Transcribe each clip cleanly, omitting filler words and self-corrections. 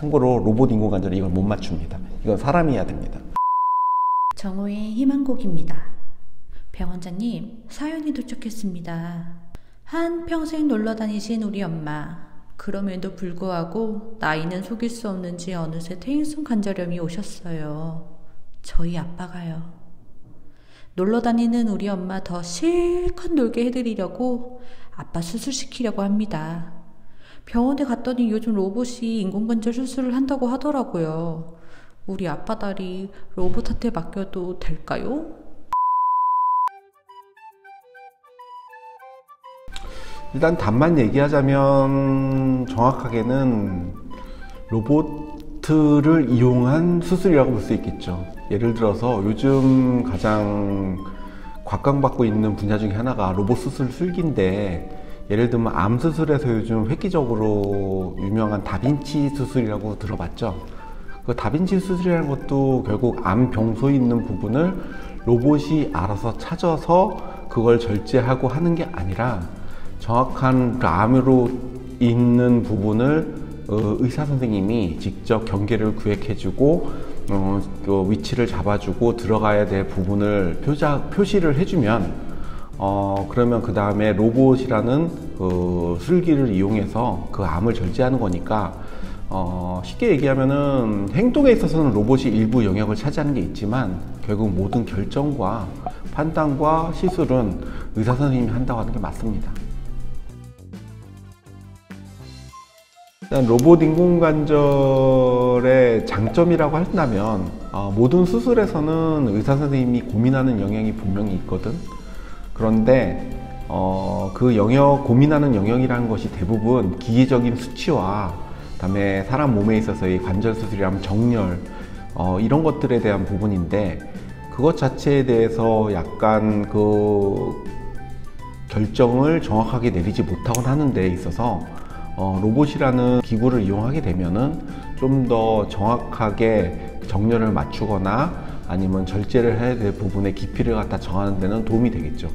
참고로 로봇 인공관절이 이걸 못 맞춥니다. 이건 사람이 해야 됩니다. 정호의 희망곡입니다. 병원장님, 사연이 도착했습니다. 한평생 놀러 다니신 우리 엄마. 그럼에도 불구하고 나이는 속일 수 없는지 어느새 퇴행성 관절염이 오셨어요. 저희 아빠가요. 놀러 다니는 우리 엄마 더 실컷 놀게 해드리려고 아빠 수술시키려고 합니다. 병원에 갔더니 요즘 로봇이 인공관절 수술을 한다고 하더라고요. 우리 아빠 다리 로봇한테 맡겨도 될까요? 일단 답만 얘기하자면 정확하게는 로봇을 이용한 수술이라고 볼 수 있겠죠. 예를 들어서 요즘 가장 곽광받고 있는 분야 중에 하나가 로봇 수술 술기인데, 예를 들면 암 수술에서 요즘 획기적으로 유명한 다빈치 수술이라고 들어봤죠. 그 다빈치 수술이라는 것도 결국 암 병소에 있는 부분을 로봇이 알아서 찾아서 그걸 절제하고 하는 게 아니라 정확한 그 암으로 있는 부분을 의사 선생님이 직접 경계를 구획해주고 그 위치를 잡아주고 들어가야 될 부분을 표시를 해주면 그러면 그 다음에 로봇이라는 그 술기를 이용해서 그 암을 절제하는 거니까 쉽게 얘기하면은 행동에 있어서는 로봇이 일부 영역을 차지하는 게 있지만 결국 모든 결정과 판단과 시술은 의사 선생님이 한다고 하는 게 맞습니다. 일단 로봇 인공관절의 장점이라고 한다면 모든 수술에서는 의사 선생님이 고민하는 영역이 분명히 있거든. 그런데 그 영역, 고민하는 영역이라는 것이 대부분 기계적인 수치와 그다음에 사람 몸에 있어서의 관절 수술이라면 정렬 이런 것들에 대한 부분인데, 그것 자체에 대해서 약간 그 결정을 정확하게 내리지 못하곤 하는 데 있어서 로봇이라는 기구를 이용하게 되면은 좀 더 정확하게 정렬을 맞추거나 아니면 절제를 해야 될 부분의 깊이를 갖다 정하는 데는 도움이 되겠죠.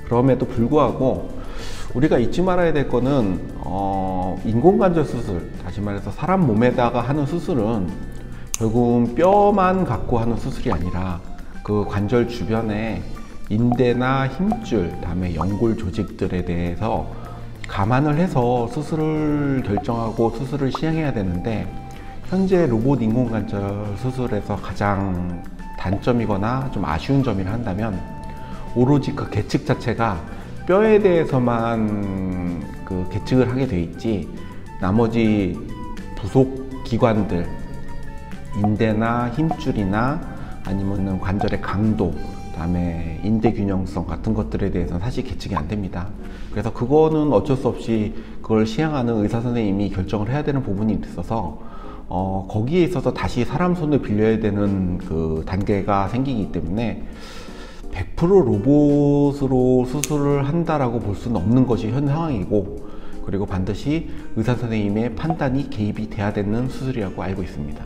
그럼에도 불구하고 우리가 잊지 말아야 될 거는 인공관절 수술, 다시 말해서 사람 몸에다가 하는 수술은 결국은 뼈만 갖고 하는 수술이 아니라 그 관절 주변에 인대나 힘줄, 다음에 연골 조직들에 대해서 감안을 해서 수술을 결정하고 수술을 시행해야 되는데, 현재 로봇 인공관절 수술에서 가장 단점이거나 좀 아쉬운 점이라 한다면 오로지 그 계측 자체가 뼈에 대해서만 그 계측을 하게 돼 있지, 나머지 부속 기관들, 인대나 힘줄이나 아니면 관절의 강도, 그다음에 인대 균형성 같은 것들에 대해서는 사실 계측이 안 됩니다. 그래서 그거는 어쩔 수 없이 그걸 시행하는 의사 선생님이 결정을 해야 되는 부분이 있어서 거기에 있어서 다시 사람 손을 빌려야 되는 그 단계가 생기기 때문에 100% 로봇으로 수술을 한다라고 볼 수는 없는 것이 현 상황이고, 그리고 반드시 의사 선생님의 판단이 개입이 돼야 되는 수술이라고 알고 있습니다.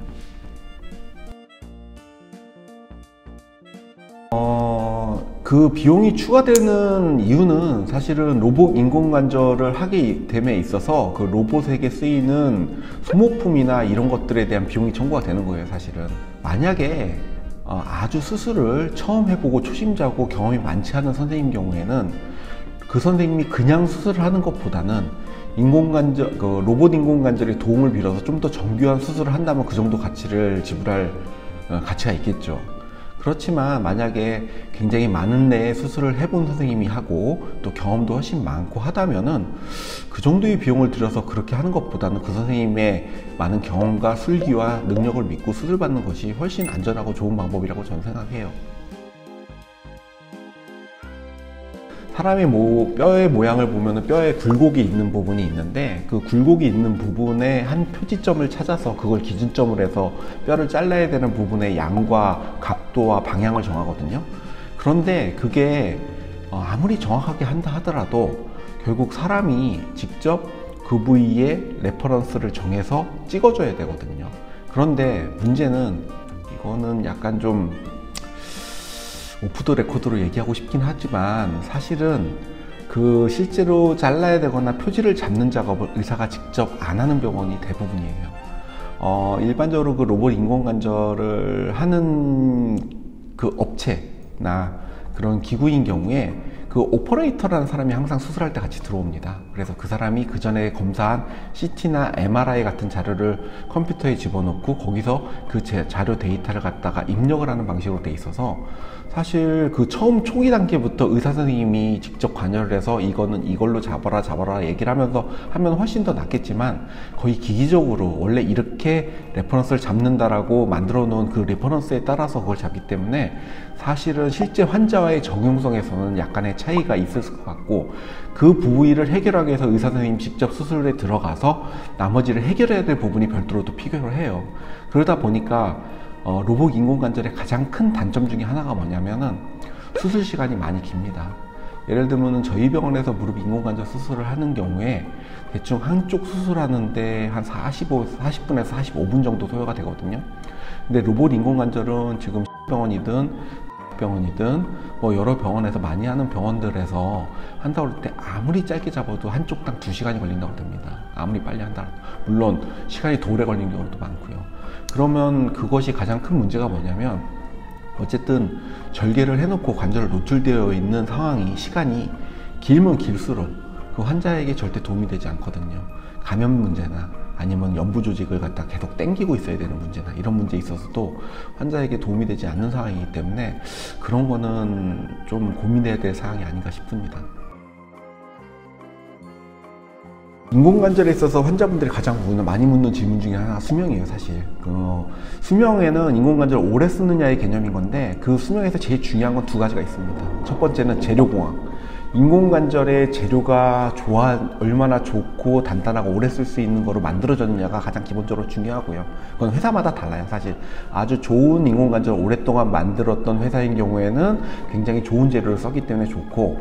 그 비용이 추가되는 이유는 사실은 로봇 인공관절을 하게 됨에 있어서 그 로봇에게 쓰이는 소모품이나 이런 것들에 대한 비용이 청구가 되는 거예요. 사실은 만약에 아주 수술을 처음 해보고 초심자고 경험이 많지 않은 선생님 경우에는 그 선생님이 그냥 수술을 하는 것보다는 인공관절, 그 로봇 인공관절의 도움을 빌어서 좀 더 정교한 수술을 한다면 그 정도 가치를 지불할 가치가 있겠죠. 그렇지만 만약에 굉장히 많은 내의 수술을 해본 선생님이 하고 또 경험도 훨씬 많고 하다면은 그 정도의 비용을 들여서 그렇게 하는 것보다는 그 선생님의 많은 경험과 술기와 능력을 믿고 수술받는 것이 훨씬 안전하고 좋은 방법이라고 저는 생각해요. 사람의 뼈의 모양을 보면 뼈에 굴곡이 있는 부분이 있는데, 그 굴곡이 있는 부분에 한 표지점을 찾아서 그걸 기준점으로 해서 뼈를 잘라야 되는 부분의 양과 각도와 방향을 정하거든요. 그런데 그게 아무리 정확하게 한다 하더라도 결국 사람이 직접 그 부위에 레퍼런스를 정해서 찍어줘야 되거든요. 그런데 문제는, 이거는 약간 좀 오프 더 레코드로 얘기하고 싶긴 하지만, 사실은 그 실제로 잘라야 되거나 표지를 잡는 작업을 의사가 직접 안 하는 병원이 대부분이에요. 일반적으로 그 로봇 인공관절을 하는 그 업체나 그런 기구인 경우에 그 오퍼레이터라는 사람이 항상 수술할 때 같이 들어옵니다. 그래서 그 사람이 그 전에 검사한 CT나 MRI 같은 자료를 컴퓨터에 집어넣고 거기서 그 자료 데이터를 갖다가 입력을 하는 방식으로 돼 있어서 사실 그 처음 초기 단계부터 의사 선생님이 직접 관여를 해서 이거는 이걸로 잡아라 얘기를 하면서 하면 훨씬 더 낫겠지만, 거의 기기적으로 원래 이렇게 레퍼런스를 잡는다라고 만들어 놓은 그 레퍼런스에 따라서 그걸 잡기 때문에 사실은 실제 환자와의 적용성에서는 약간의 차이가 있을 것 같고, 그 부위를 해결하기 위해서 의사 선생님이 직접 수술에 들어가서 나머지를 해결해야 될 부분이 별도로 또 필요를 해요. 그러다 보니까 로봇 인공관절의 가장 큰 단점 중에 하나가 뭐냐면은 수술 시간이 많이 깁니다. 예를 들면 저희 병원에서 무릎 인공관절 수술을 하는 경우에 대충 한쪽 수술하는데 한 40분에서 45분 정도 소요가 되거든요. 근데 로봇 인공관절은 지금 병원이든 뭐 여러 병원에서 많이 하는 병원들에서 한다고 할 때 아무리 짧게 잡아도 한쪽 당 2시간이 걸린다고 합니다. 아무리 빨리 한다. 물론 시간이 더 오래 걸리는 경우도 많고요. 그러면 그것이 가장 큰 문제가 뭐냐면, 어쨌든 절개를 해놓고 관절을 노출되어 있는 상황이 시간이 길면 길수록 그 환자에게 절대 도움이 되지 않거든요. 감염 문제나 아니면 연부 조직을 갖다 계속 당기고 있어야 되는 문제나 이런 문제에 있어서도 환자에게 도움이 되지 않는 상황이기 때문에 그런 거는 좀 고민해야 될 사항이 아닌가 싶습니다. 인공관절에 있어서 환자분들이 가장 많이 묻는 질문 중에 하나가 수명이에요. 사실 수명에는 인공관절을 오래 쓰느냐의 개념인 건데, 그 수명에서 제일 중요한 건 2가지가 있습니다. 첫 번째는 재료공학. 인공관절의 재료가 얼마나 좋고 단단하고 오래 쓸 수 있는 거로 만들어졌느냐가 가장 기본적으로 중요하고요. 그건 회사마다 달라요. 사실 아주 좋은 인공관절을 오랫동안 만들었던 회사인 경우에는 굉장히 좋은 재료를 썼기 때문에 좋고,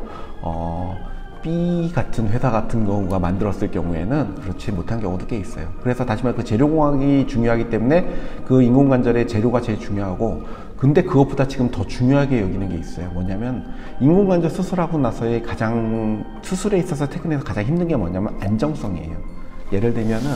B 같은 회사 같은 경우가 만들었을 경우에는 그렇지 못한 경우도 꽤 있어요. 그래서 다시 말해 그 재료공학이 중요하기 때문에 그 인공관절의 재료가 제일 중요하고, 근데 그것보다 지금 더 중요하게 여기는 게 있어요. 뭐냐면 인공관절 수술하고 나서의 수술에 있어서 퇴근해서 가장 힘든 게 뭐냐면 안정성이에요. 예를 들면은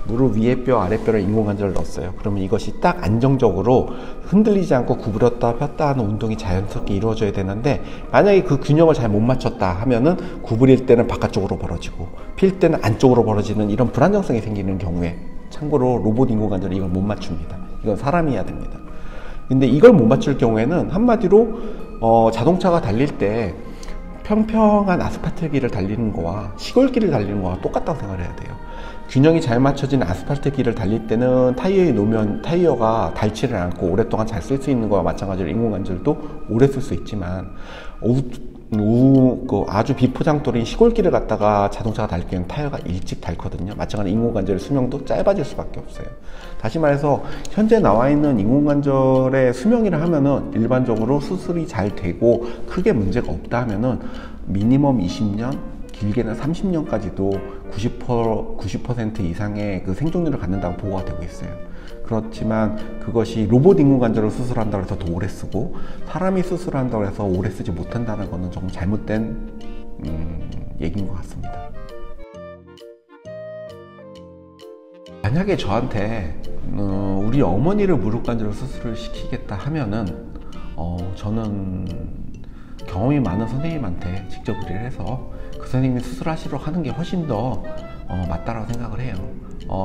무릎 위에 뼈 아래 뼈를 인공관절을 넣었어요. 그러면 이것이 딱 안정적으로 흔들리지 않고 구부렸다 폈다 하는 운동이 자연스럽게 이루어져야 되는데, 만약에 그 균형을 잘 못 맞췄다 하면은 구부릴 때는 바깥쪽으로 벌어지고 필 때는 안쪽으로 벌어지는 이런 불안정성이 생기는 경우에, 참고로 로봇 인공관절이 이걸 못 맞춥니다. 이건 사람이 해야 됩니다. 근데 이걸 못 맞출 경우에는 한마디로 자동차가 달릴 때 평평한 아스팔트 길을 달리는 거와 시골길을 달리는 거와 똑같다고 생각해야 돼요. 균형이 잘 맞춰진 아스팔트 길을 달릴 때는 타이어에 놓으면 타이어가 닳지를 않고 오랫동안 잘 쓸 수 있는 거와 마찬가지로 인공관절도 오래 쓸 수 있지만, 아주 비포장도로인 시골길을 갖다가 자동차가 달릴 경우는 타이어가 일찍 닳거든요. 마찬가지로 인공관절의 수명도 짧아질 수밖에 없어요. 다시 말해서 현재 나와 있는 인공관절의 수명이라 하면은 일반적으로 수술이 잘 되고 크게 문제가 없다 하면은 미니멈 20년, 길게는 30년까지도 90% 이상의 그 생존율을 갖는다고 보고가 되고 있어요. 그렇지만 그것이 로봇 인공관절을 수술한다고 해서 더 오래 쓰고 사람이 수술한다고 해서 오래 쓰지 못한다는 것은 좀 잘못된 얘기인 것 같습니다. 만약에 저한테 우리 어머니를 무릎관절 수술을 시키겠다 하면은 저는 경험이 많은 선생님한테 직접 의뢰를 해서 그 선생님이 수술하시도록 하는 게 훨씬 더 맞다라고 생각을 해요.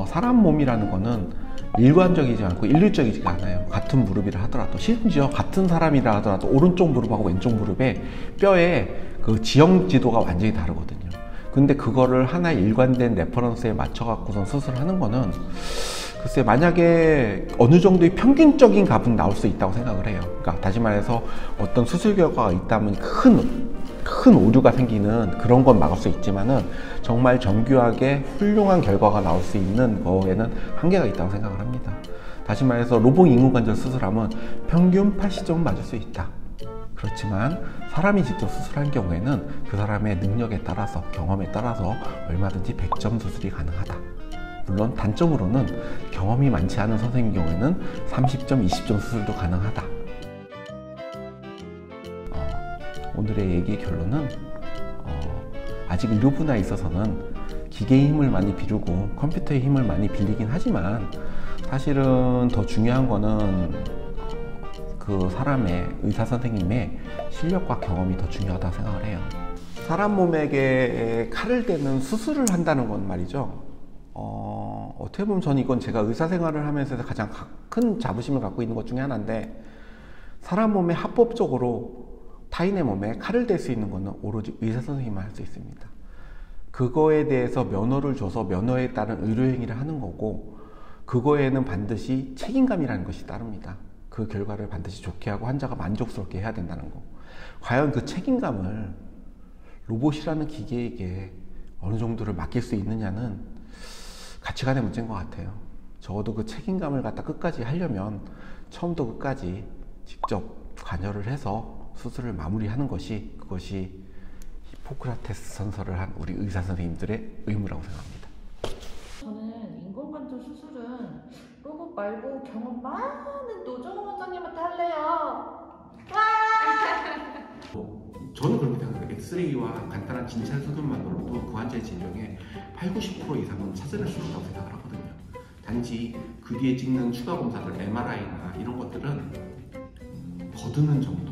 사람 몸이라는 거는 일관적이지 않고 일률적이지가 않아요. 같은 무릎이라 하더라도, 심지어 같은 사람이라 하더라도 오른쪽 무릎하고 왼쪽 무릎에 뼈의 그 지형 지도가 완전히 다르거든요. 근데 그거를 하나의 일관된 레퍼런스에 맞춰 갖고선 수술하는 거는 글쎄, 만약에 어느 정도의 평균적인 값은 나올 수 있다고 생각을 해요. 그러니까 다시 말해서 어떤 수술 결과가 있다면 큰 오류가 생기는 그런 건 막을 수 있지만은 정말 정교하게 훌륭한 결과가 나올 수 있는 거에는 한계가 있다고 생각을 합니다. 다시 말해서 로봇 인공관절 수술하면 평균 80점은 맞을 수 있다. 그렇지만 사람이 직접 수술한 경우에는 그 사람의 능력에 따라서, 경험에 따라서 얼마든지 100점 수술이 가능하다. 물론 단점으로는 경험이 많지 않은 선생님 경우에는 30점, 20점 수술도 가능하다. 오늘의 얘기의 결론은 아직 의료 분야에 있어서는 기계의 힘을 많이 빌리고 컴퓨터의 힘을 많이 빌리긴 하지만 사실은 더 중요한 거는 그 사람의 의사 선생님의 실력과 경험이 더 중요하다고 생각을 해요. 사람 몸에게 칼을 대는 수술을 한다는 건 말이죠. 어떻게 보면 저는 이건 제가 의사 생활을 하면서 가장 큰 자부심을 갖고 있는 것 중에 하나인데, 사람 몸에 합법적으로 타인의 몸에 칼을 댈 수 있는 것은 오로지 의사 선생님만 할 수 있습니다. 그거에 대해서 면허를 줘서 면허에 따른 의료행위를 하는 거고, 그거에는 반드시 책임감이라는 것이 따릅니다. 그 결과를 반드시 좋게 하고 환자가 만족스럽게 해야 된다는 거. 과연 그 책임감을 로봇이라는 기계에게 어느 정도를 맡길 수 있느냐는 가치관의 문제인 것 같아요. 적어도 그 책임감을 갖다 끝까지 하려면 처음부터 끝까지 직접 관여를 해서 수술을 마무리하는 것이, 그것이 히포크라테스 선서를 한 우리 의사 선생님들의 의무라고 생각합니다. 저는 인공관절 수술은 로봇 말고 경험 많은 노정호 원장님한테 할래요. 저는 그렇게 생각해요. 엑스레이와 간단한 진찰 소견만으로도 그 환자의 진정의 80~90% 이상은 찾아낼 수 있다고 생각을 하거든요. 단지 그 뒤에 찍는 추가 검사들, MRI나 이런 것들은 거두는 정도,